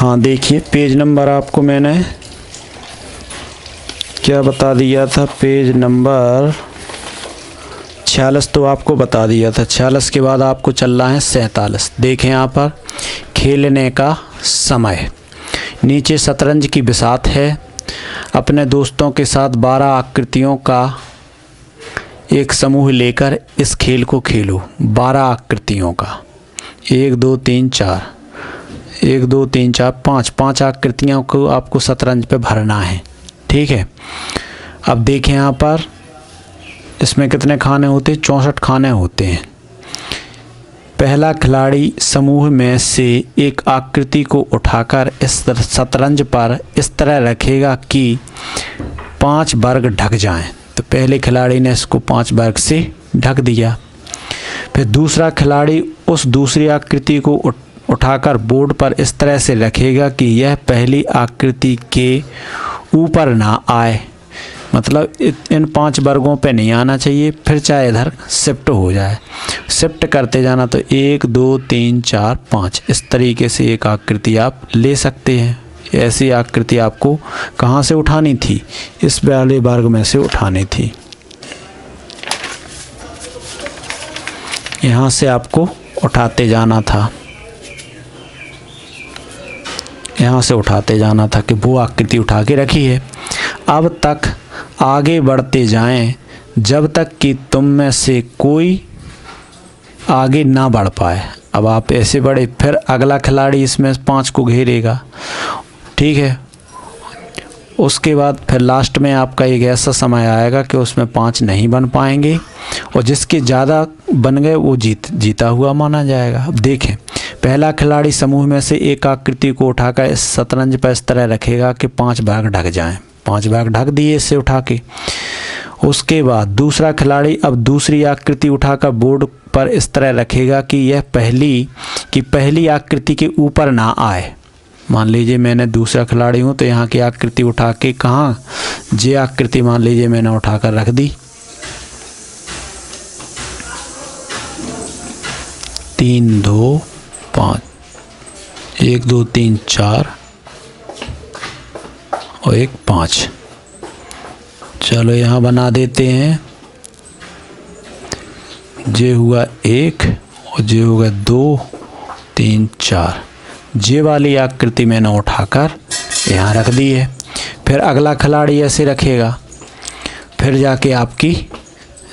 हाँ देखिए, page number आपको मैंने क्या बता दिया था, पेज नंबर 46 तो आपको बता दिया था। 46 के बाद आपको चल रहा है 47। देखें यहाँ पर खेलने का समय, नीचे शतरंज की बिसात है। अपने दोस्तों के साथ 12 आकृतियों का एक समूह लेकर इस खेल को खेलो। 12 आकृतियों का, 1 2 3 4, 1 2 3 4 5 आकृतियों को आपको शतरंज पे भरना है। ठीक है, अब देखें यहाँ पर इसमें कितने खाने होते हैं, 64 खाने होते हैं। पहला खिलाड़ी समूह में से एक आकृति को उठाकर इस शतरंज पर इस तरह रखेगा कि 5 वर्ग ढक जाएं। तो पहले खिलाड़ी ने इसको 5 वर्ग से ढक दिया। फिर दूसरा खिलाड़ी उस दूसरी आकृति को उठाकर बोर्ड पर इस तरह से रखेगा कि यह पहली आकृति के ऊपर ना आए, मतलब इन 5 वर्गों पे नहीं आना चाहिए। फिर चाहे इधर शिफ्ट हो जाए, शिफ्ट करते जाना। तो 1 2 3 4 5 इस तरीके से एक आकृति आप ले सकते हैं। ऐसी आकृति आपको कहाँ से उठानी थी, इस वाले वर्ग में से उठानी थी। यहाँ से आपको उठाते जाना था, यहाँ से उठाते जाना था कि वो आकृति उठा के रखी है। अब तक आगे बढ़ते जाएं जब तक कि तुम में से कोई आगे ना बढ़ पाए। अब आप ऐसे बढ़े, फिर अगला खिलाड़ी इसमें 5 को घेरेगा। ठीक है, उसके बाद फिर लास्ट में आपका एक ऐसा समय आएगा कि उसमें 5 नहीं बन पाएंगे और जिसके ज़्यादा बन गए वो जीता हुआ माना जाएगा। अब देखें, पहला खिलाड़ी समूह में से एक आकृति को उठाकर इस शतरंज पर इस तरह रखेगा कि 5 भाग ढक जाएं। 5 भाग ढक दिए इससे उठा के। उसके बाद दूसरा खिलाड़ी अब दूसरी आकृति उठाकर बोर्ड पर इस तरह रखेगा कि यह पहली आकृति के ऊपर ना आए। मान लीजिए मैंने दूसरा खिलाड़ी हूँ तो यहाँ की आकृति उठा के कहाँ, जे आकृति मान लीजिए मैंने उठाकर रख दी। 3 2 5, 1 2 3 4 और 1 5। चलो यहाँ बना देते हैं। जे हुआ 1 और जे हुआ 2 3 4। जे वाली आकृति मैंने उठाकर यहाँ रख दी है। फिर अगला खिलाड़ी ऐसे रखेगा, फिर जाके आपकी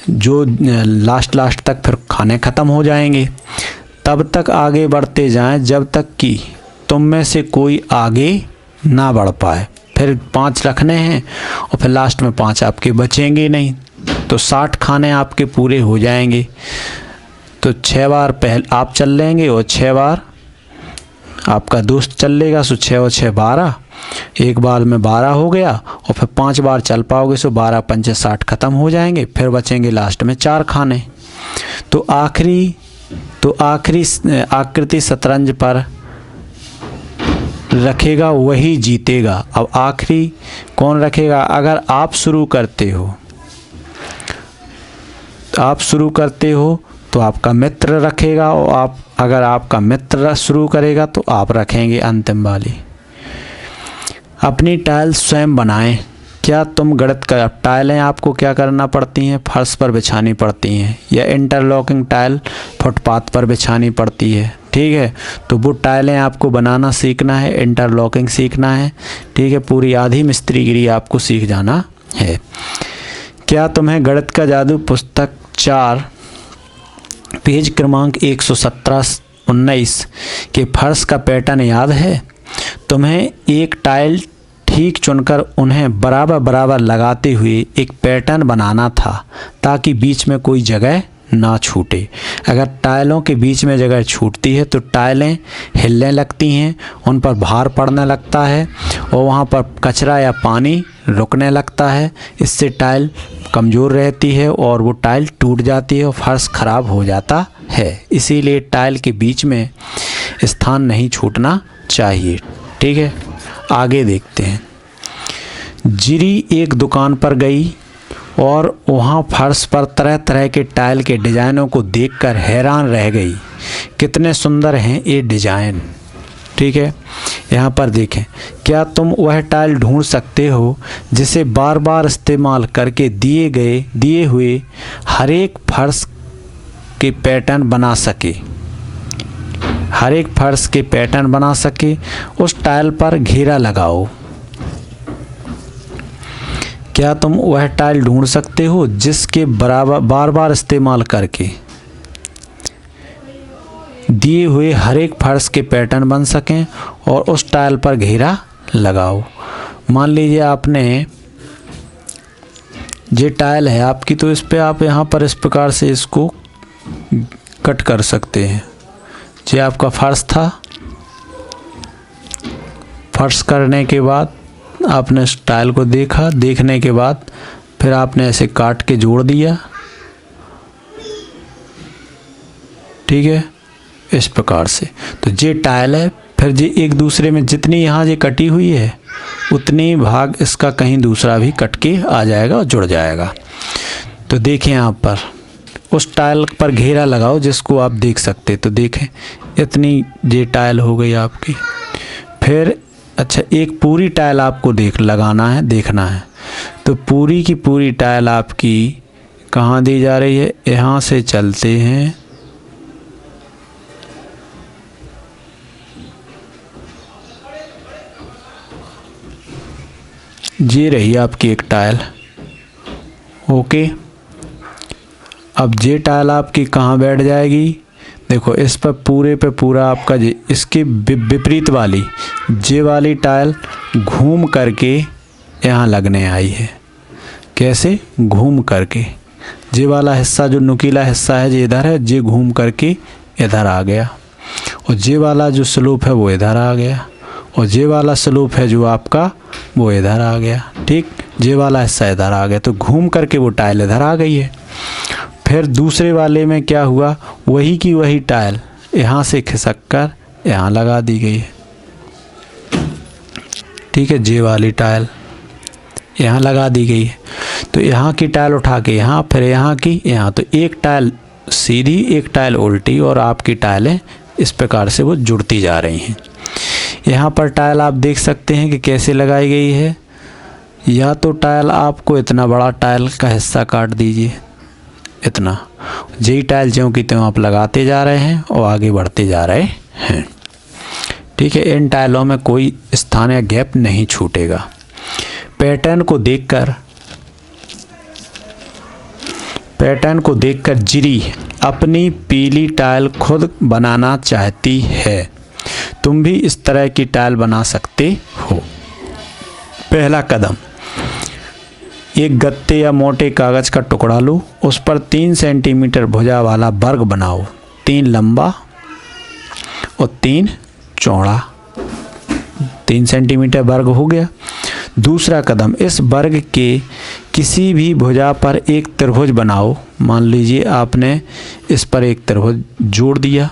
जो लास्ट तक फिर खाने ख़त्म हो जाएंगे। तब तक आगे बढ़ते जाएं जब तक कि तुम में से कोई आगे ना बढ़ पाए। फिर 5 रखने हैं और फिर लास्ट में 5 आपके बचेंगे नहीं, तो 60 खाने आपके पूरे हो जाएंगे। तो 6 बार पहले आप चल लेंगे और 6 बार आपका दोस्त चल लेगा। सो 6 और 6 12, एक बार में 12 हो गया और फिर 5 बार चल पाओगे। सो 12 पंचे 60 ख़त्म हो जाएंगे। फिर बचेंगे लास्ट में 4 खाने। तो आखिरी आकृति शतरंज पर रखेगा वही जीतेगा। अब आखिरी कौन रखेगा, अगर आप शुरू करते हो तो आपका मित्र रखेगा, और अगर आपका मित्र शुरू करेगा तो आप रखेंगे अंतिम वाली। अपनी टाइल स्वयं बनाएं। क्या तुम गणित का टाइलें आपको क्या करना पड़ती हैं, फर्श पर बिछानी पड़ती हैं, या इंटरलॉकिंग टाइल फुटपाथ पर बिछानी पड़ती है। ठीक है, तो वो टाइलें आपको बनाना सीखना है, इंटरलॉकिंग सीखना है। ठीक है, पूरी आधी मिस्त्रीगिरी आपको सीख जाना है। क्या तुम्हें गणित का जादू पुस्तक 4 पेज क्रमांक 117-19 के फर्श का पैटर्न याद है? तुम्हें एक टाइल ठीक चुनकर उन्हें बराबर लगाते हुए एक पैटर्न बनाना था ताकि बीच में कोई जगह ना छूटे। अगर टाइलों के बीच में जगह छूटती है तो टाइलें हिलने लगती हैं, उन पर भार पड़ने लगता है और वहाँ पर कचरा या पानी रुकने लगता है। इससे टाइल कमज़ोर रहती है और वो टाइल टूट जाती है और फर्श खराब हो जाता है। इसीलिए टाइल के बीच में स्थान नहीं छूटना चाहिए। ठीक है, आगे देखते हैं। जिरी एक दुकान पर गई और वहाँ फर्श पर तरह तरह के टाइल के डिज़ाइनों को देखकर हैरान रह गई। कितने सुंदर हैं ये डिज़ाइन। ठीक है, यहाँ पर देखें, क्या तुम वह टाइल ढूंढ सकते हो जिसे बार बार इस्तेमाल करके दिए हुए हर एक फर्श के पैटर्न बना सके, हर एक फर्श के पैटर्न बना सके। उस टाइल पर घेरा लगाओ। क्या तुम वह टाइल ढूंढ सकते हो जिसके बराबर बार बार इस्तेमाल करके दिए हुए हर एक फर्श के पैटर्न बन सकें और उस टाइल पर घेरा लगाओ। मान लीजिए आपने ये टाइल है आपकी, तो इस पे आप यहाँ पर इस प्रकार से इसको कट कर सकते हैं। ये आपका फर्श था, फर्श करने के बाद आपने इस टाइल को देखा, देखने के बाद फिर आपने ऐसे काट के जोड़ दिया, ठीक है, इस प्रकार से। तो ये टाइल है। फिर ये एक दूसरे में जितनी यहाँ ये कटी हुई है उतनी भाग इसका कहीं दूसरा भी कट के आ जाएगा और जुड़ जाएगा। तो देखें यहाँ पर उस टाइल पर घेरा लगाओ जिसको आप देख सकते। तो देखें इतनी ये टाइल हो गई आपकी। फिर अच्छा, एक पूरी टाइल आपको देखना है। तो पूरी की पूरी टाइल आपकी कहाँ दी जा रही है, यहाँ से चलते हैं, ये रही आपकी एक टाइल। ओके, अब ये टाइल आपकी कहाँ बैठ जाएगी, देखो इस पर पूरे पे पूरा आपका इसके विपरीत वाली ये वाली टाइल घूम करके यहाँ लगने आई है। कैसे? घूम करके। ये वाला हिस्सा जो नुकीला हिस्सा है ये इधर है, ये घूम करके इधर आ गया, और ये वाला जो स्लोप है वो इधर आ गया, और ये वाला स्लोप है जो आपका वो इधर आ गया। ठीक, ये वाला हिस्सा इधर आ गया, तो घूम करके वो टाइल इधर आ गई है। फिर दूसरे वाले में क्या हुआ, वही की वही टाइल यहाँ से खिसक कर यहाँ लगा दी गई है। ठीक है, ये वाली टाइल यहाँ लगा दी गई है। तो यहाँ की टाइल उठा के यहाँ, फिर यहाँ की यहाँ, तो एक टाइल सीधी एक टाइल उल्टी, और आपकी टाइलें इस प्रकार से वो जुड़ती जा रही हैं। यहाँ पर टाइल आप देख सकते हैं कि कैसे लगाई गई है। या तो टाइल आपको इतना बड़ा टाइल का हिस्सा काट दीजिए, इतना, यही टाइल ज्यों की त्यों आप लगाते जा रहे हैं और आगे बढ़ते जा रहे हैं। ठीक है, इन टाइलों में कोई स्थान या गैप नहीं छूटेगा। पैटर्न को देखकर जिरी अपनी पीली टाइल खुद बनाना चाहती है। तुम भी इस तरह की टाइल बना सकते हो। पहला कदम, एक गत्ते या मोटे कागज़ का टुकड़ा लो, उस पर 3 सेंटीमीटर भुजा वाला वर्ग बनाओ, 3 लंबा और 3 चौड़ा। 3 सेंटीमीटर वर्ग हो गया। दूसरा कदम, इस वर्ग के किसी भी भुजा पर एक त्रिभुज बनाओ। मान लीजिए आपने इस पर एक त्रिभुज जोड़ दिया,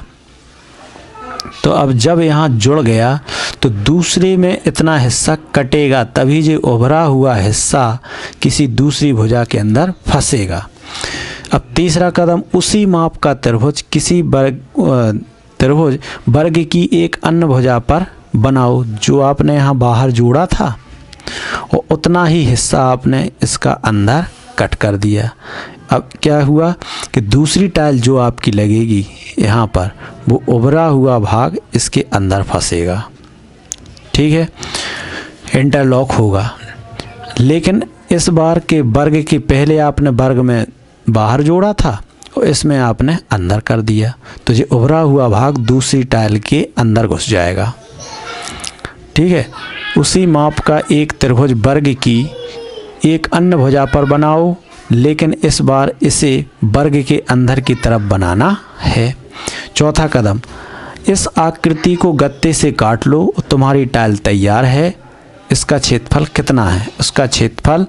तो अब जब यहाँ जुड़ गया तो दूसरे में इतना हिस्सा कटेगा, तभी जो उभरा हुआ हिस्सा किसी दूसरी भुजा के अंदर फंसेगा। अब तीसरा कदम, उसी माप का त्रिभुज वर्ग की एक अन्य भुजा पर बनाओ जो आपने यहाँ बाहर जोड़ा था, और उतना ही हिस्सा आपने इसका अंदर कट कर दिया। अब क्या हुआ कि दूसरी टाइल जो आपकी लगेगी यहाँ पर, वो उभरा हुआ भाग इसके अंदर फंसेगा। ठीक है, इंटरलॉक होगा। लेकिन इस बार के वर्ग के पहले आपने वर्ग में बाहर जोड़ा था और इसमें आपने अंदर कर दिया, तो ये उभरा हुआ भाग दूसरी टाइल के अंदर घुस जाएगा। ठीक है, उसी माप का एक त्रिभुज वर्ग की एक अन्य भुजा पर बनाओ, लेकिन इस बार इसे वर्ग के अंदर की तरफ बनाना है। चौथा कदम, इस आकृति को गत्ते से काट लो, तुम्हारी टाइल तैयार है। इसका क्षेत्रफल कितना है? उसका क्षेत्रफल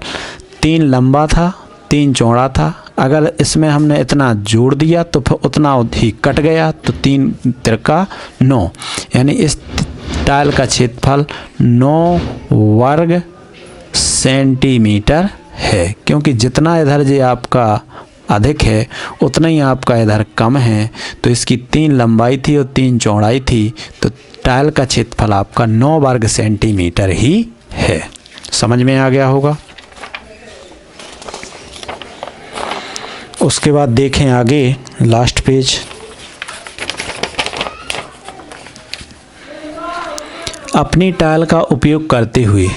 3 लंबा था, 3 चौड़ा था। अगर इसमें हमने इतना जोड़ दिया तो फिर उतना ही कट गया, तो 3 तिरका 9, यानी इस टाइल का क्षेत्रफल 9 वर्ग सेंटीमीटर है। क्योंकि जितना इधर जो आपका अधिक है उतना ही आपका इधर कम है, तो इसकी 3 लंबाई थी और 3 चौड़ाई थी, तो टाइल का क्षेत्रफल आपका 9 वर्ग सेंटीमीटर ही है। समझ में आ गया होगा। उसके बाद देखें आगे लास्ट पेज। अपनी टाइल का उपयोग करते हुए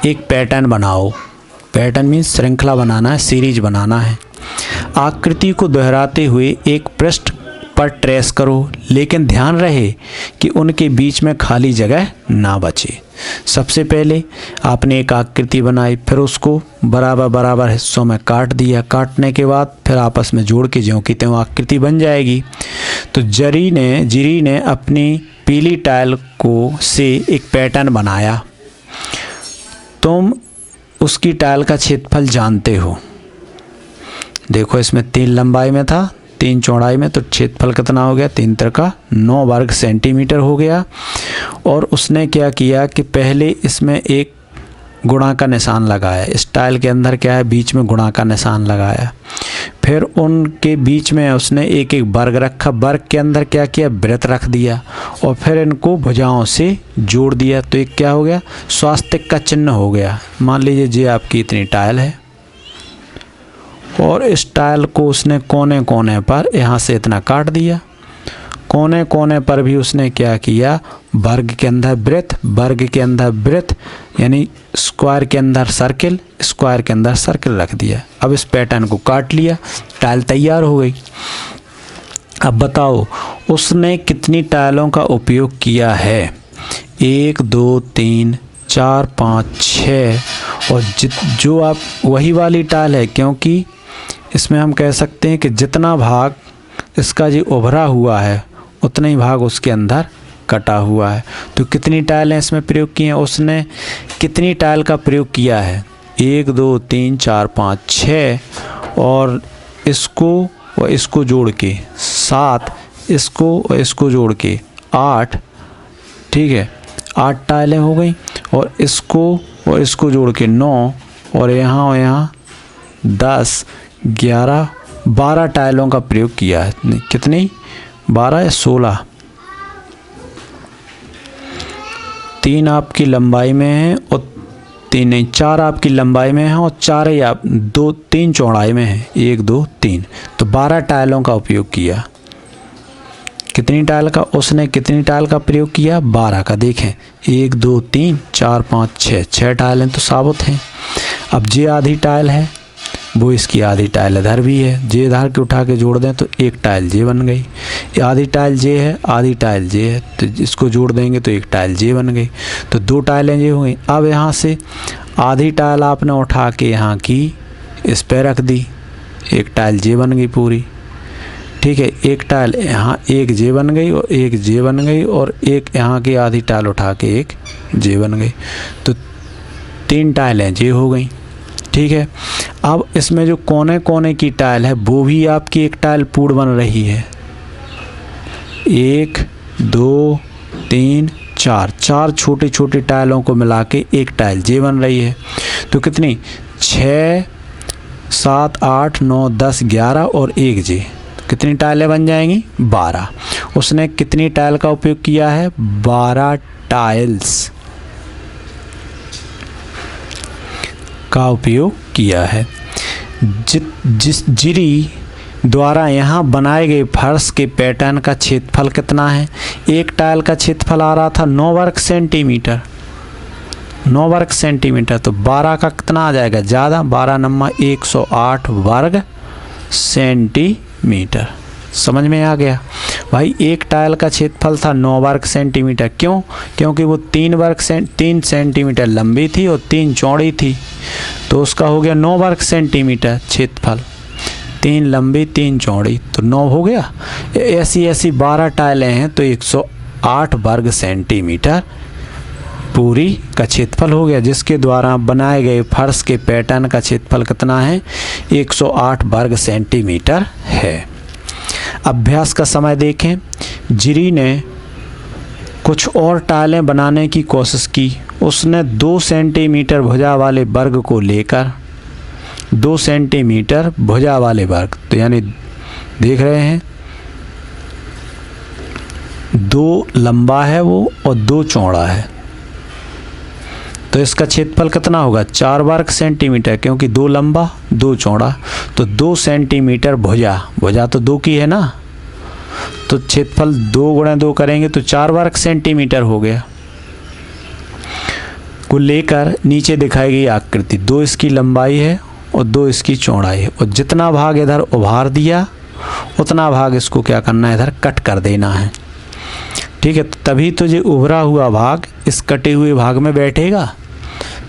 एक पैटर्न बनाओ। पैटर्न मीन्स श्रृंखला बनाना है, सीरीज बनाना है। आकृति को दोहराते हुए एक पृष्ठ पर ट्रेस करो, लेकिन ध्यान रहे कि उनके बीच में खाली जगह ना बचे। सबसे पहले आपने एक आकृति बनाई, फिर उसको बराबर बराबर हिस्सों में काट दिया। काटने के बाद फिर आपस में जोड़ के ज्यों की त्यों आकृति बन जाएगी। तो जिरी ने अपनी पीली टाइल को से एक पैटर्न बनाया। तुम उसकी टाइल का क्षेत्रफल जानते हो। देखो इसमें 3 लंबाई में था, 3 चौड़ाई में, तो क्षेत्रफल कितना हो गया? 3 त्रिका 9 वर्ग सेंटीमीटर हो गया। और उसने क्या किया कि पहले इसमें एक गुणा का निशान लगाया। इस टाइल के अंदर क्या है? बीच में गुणा का निशान लगाया। फिर उनके बीच में उसने एक एक वर्ग रखा। वर्ग के अंदर क्या किया? वृत्त रख दिया और फिर इनको भुजाओं से जोड़ दिया। तो एक क्या हो गया? स्वास्तिक का चिन्ह हो गया। मान लीजिए ये आपकी इतनी टाइल है और इस टाइल को उसने कोने कोने पर यहाँ से इतना काट दिया। कोने कोने पर भी उसने क्या किया? वर्ग के अंदर वृत्त, वर्ग के अंदर वृत्त, यानी स्क्वायर के अंदर सर्किल, स्क्वायर के अंदर सर्किल रख दिया। अब इस पैटर्न को काट लिया, टाइल तैयार हो गई। अब बताओ उसने कितनी टाइलों का उपयोग किया है? 1 2 3 4 5 6। और जो आप वही वाली टाइल है, क्योंकि इसमें हम कह सकते हैं कि जितना भाग इसका जो उभरा हुआ है उतना ही भाग उसके अंदर कटा हुआ है। तो कितनी टाइलें इसमें प्रयोग की हैं? उसने कितनी टाइल का प्रयोग किया है? 1 2 3 4 5 6 और इसको और इसको जोड़ के 7, इसको और इसको जोड़ के 8। ठीक है, 8 टाइलें हो गई। और इसको और इसको जोड़ के 9 और यहाँ 10 11 12 टाइलों का प्रयोग किया है। कितनी? 12 या 16। 3 आपकी लंबाई में है और 4 आपकी लंबाई में है और 4 या 2 3 चौड़ाई में है। 1 2 3, तो 12 टाइलों का उपयोग किया। कितनी टाइल का? उसने कितनी टाइल का प्रयोग किया? 12 का। देखें 1 2 3 4 5 6 टाइलें तो साबुत हैं। अब ये आधी टाइल है, वो इसकी आधी टाइल इधर भी है। जे इधर के उठा के जोड़ दें तो एक टाइल जे बन गई। आधी टाइल जे है, आधी टाइल जे है, तो इसको जोड़ देंगे तो एक टाइल जे बन गई। तो 2 टाइलें जे हो गई। अब यहाँ से आधी टाइल आपने उठा के यहाँ की इस पे रख दी, एक टाइल जे बन गई पूरी। ठीक है, एक टाइल यहाँ एक जे बन गई और एक जे बन गई और एक यहाँ की आधी टाइल उठा के एक जे बन गई। तो 3 टाइलें जे हो गई। ठीक है, अब इसमें जो कोने कोने की टाइल है वो भी आपकी एक टाइल पूर्ण बन रही है। 1 2 3 4 छोटी छोटी टाइलों को मिला के एक टाइल जे बन रही है। तो कितनी? 6 7 8 9 10 11 और एक जे। कितनी टाइलें बन जाएंगी? 12। उसने कितनी टाइल का उपयोग किया है? 12 टाइल्स का उपयोग किया है। जिस जिरी द्वारा यहाँ बनाए गए फर्श के पैटर्न का क्षेत्रफल कितना है? एक टाइल का क्षेत्रफल आ रहा था 9 वर्ग सेंटीमीटर। 9 वर्ग सेंटीमीटर, तो 12 का कितना आ जाएगा? ज़्यादा, 12 नम्मा 108 वर्ग सेंटीमीटर। समझ में आ गया भाई? एक टाइल का क्षेत्रफल था 9 वर्ग सेंटीमीटर। क्यों? क्योंकि वो 3 सेंटीमीटर लंबी थी और 3 चौड़ी थी, तो उसका हो गया 9 वर्ग सेंटीमीटर क्षेत्रफल। 3 लंबी 3 चौड़ी, तो 9 हो गया। ऐसी 12 टाइलें हैं तो 108 वर्ग सेंटीमीटर पूरी का क्षेत्रफल हो गया, जिसके द्वारा बनाए गए फर्श के पैटर्न का क्षेत्रफल कितना है? 108 वर्ग सेंटीमीटर है। अभ्यास का समय देखें। जिरी ने कुछ और टाइलें बनाने की कोशिश की। उसने 2 सेंटीमीटर भुजा वाले वर्ग को लेकर 2 सेंटीमीटर भुजा वाले वर्ग, तो यानी देख रहे हैं 2 लंबा है वो और 2 चौड़ा है, तो इसका क्षेत्रफल कितना होगा 4 वर्ग सेंटीमीटर, क्योंकि 2 लंबा 2 चौड़ा, तो 2 सेंटीमीटर भुजा, भुजा तो 2 की है ना, तो क्षेत्रफल 2 गुणा 2 करेंगे तो 4 वर्ग सेंटीमीटर हो गया। को लेकर नीचे दिखाई गई आकृति, 2 इसकी लंबाई है और 2 इसकी चौड़ाई है, और जितना भाग इधर उभार दिया उतना भाग इसको क्या करना है, इधर कट कर देना है। ठीक है, तभी तो ये उभरा हुआ भाग इस कटे हुए भाग में बैठेगा,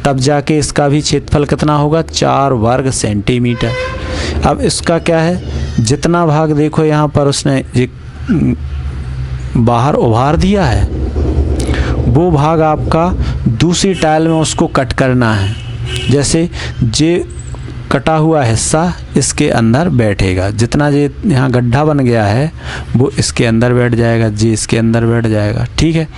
तब जाके इसका भी क्षेत्रफल कितना होगा 4 वर्ग सेंटीमीटर। अब इसका क्या है, जितना भाग देखो यहाँ पर उसने ये बाहर उभार दिया है, वो भाग आपका दूसरी टाइल में उसको कट करना है। जैसे ये कटा हुआ हिस्सा इसके अंदर बैठेगा, जितना ये यहाँ गड्ढा बन गया है वो इसके अंदर बैठ जाएगा, जी इसके अंदर बैठ जाएगा। ठीक है,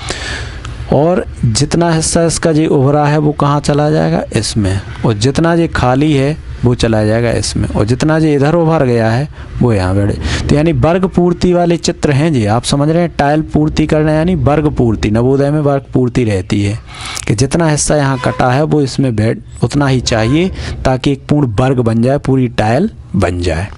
और जितना हिस्सा इसका जी उभरा है वो कहाँ चला जाएगा, इसमें, और जितना ये खाली है वो चला जाएगा इसमें, और जितना ये इधर उभर गया है वो यहाँ बैठे। तो यानी वर्ग पूर्ति वाले चित्र हैं जी, आप समझ रहे हैं, टाइल पूर्ति करना यानी वर्ग पूर्ति। नवोदय में वर्ग पूर्ति रहती है कि जितना हिस्सा यहाँ कटा है वो इसमें बैठ उतना ही चाहिए, ताकि एक पूर्ण वर्ग बन जाए, पूरी टाइल बन जाए।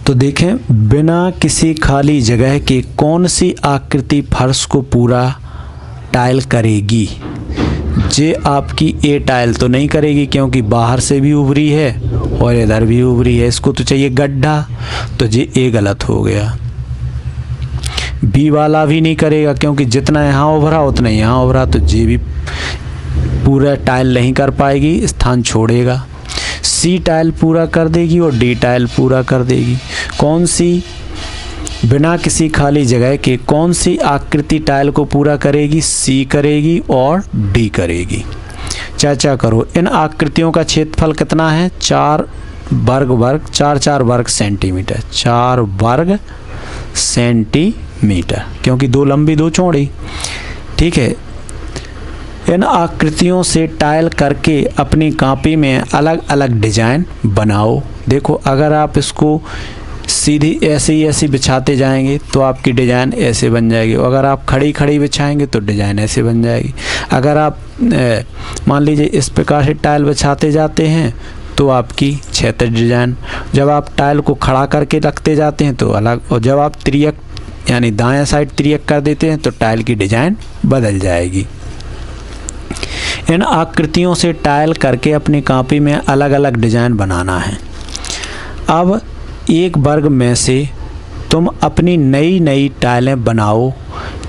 तो देखें, बिना किसी खाली जगह के कौन सी आकृति फर्श को पूरा टाइल करेगी। जे आपकी ए टाइल तो नहीं करेगी, क्योंकि बाहर से भी उभरी है और इधर भी उभरी है, इसको तो चाहिए गड्ढा, तो जे ए गलत हो गया। बी वाला भी नहीं करेगा, क्योंकि जितना यहाँ उभरा उतना यहाँ उभरा, तो जे भी पूरा टाइल नहीं कर पाएगी, स्थान छोड़ेगा। सी टाइल पूरा कर देगी और डी टाइल पूरा कर देगी। कौन सी, बिना किसी खाली जगह के कौन सी आकृति टाइल को पूरा करेगी, सी करेगी और डी करेगी। चर्चा करो, इन आकृतियों का क्षेत्रफल कितना है 4 वर्ग सेंटीमीटर, 4 वर्ग सेंटीमीटर, क्योंकि 2 लंबी 2 चौड़ी। ठीक है, इन आकृतियों से टाइल करके अपनी कॉपी में अलग अलग डिजाइन बनाओ। देखो, अगर आप इसको सीधी ऐसे बिछाते जाएंगे तो आपकी डिजाइन ऐसे बन जाएगी, अगर आप खड़ी बिछाएंगे तो डिजाइन ऐसे बन जाएगी। अगर आप मान लीजिए इस प्रकार से टाइल बिछाते जाते हैं तो आपकी क्षैतिज डिजाइन, जब आप टाइल को खड़ा करके रखते जाते हैं तो अलग, और जब आप तिर्यक यानी दाएं साइड तिर्यक कर देते हैं तो टाइल की डिजाइन बदल जाएगी। इन आकृतियों से टाइल करके अपनी कॉपी में अलग अलग डिजाइन बनाना है। अब एक वर्ग में से तुम अपनी नई टाइलें बनाओ।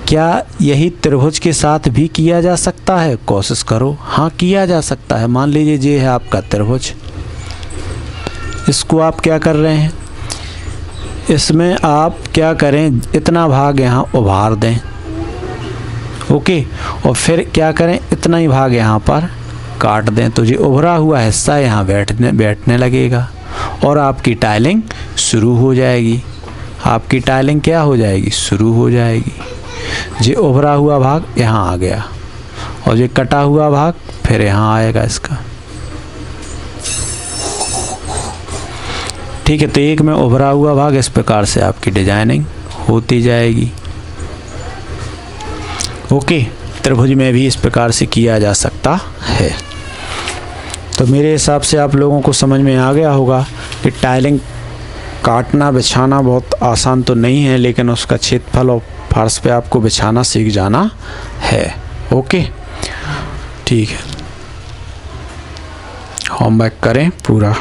क्या यही त्रिभुज के साथ भी किया जा सकता है? कोशिश करो। हाँ, किया जा सकता है। मान लीजिए ये है आपका त्रिभुज, इसको आप क्या कर रहे हैं, इसमें आप क्या करें, इतना भाग यहाँ उभार दें, ओके, और फिर क्या करें, इतना ही भाग यहाँ पर काट दें, तो ये उभरा हुआ हिस्सा यहाँ बैठने लगेगा और आपकी टाइलिंग शुरू हो जाएगी। आपकी टाइलिंग क्या हो जाएगी, शुरू हो जाएगी। ये उभरा हुआ भाग यहाँ आ गया और ये कटा हुआ भाग फिर यहाँ आएगा इसका। ठीक है, तो एक में उभरा हुआ भाग, इस प्रकार से आपकी डिजाइनिंग होती जाएगी। ओके, त्रिभुज में भी इस प्रकार से किया जा सकता है। तो मेरे हिसाब से आप लोगों को समझ में आ गया होगा कि टाइलिंग काटना बिछाना बहुत आसान तो नहीं है, लेकिन उसका क्षेत्रफल और फर्श पे आपको बिछाना सीख जाना है। ओके, ठीक है, होमवर्क करें पूरा।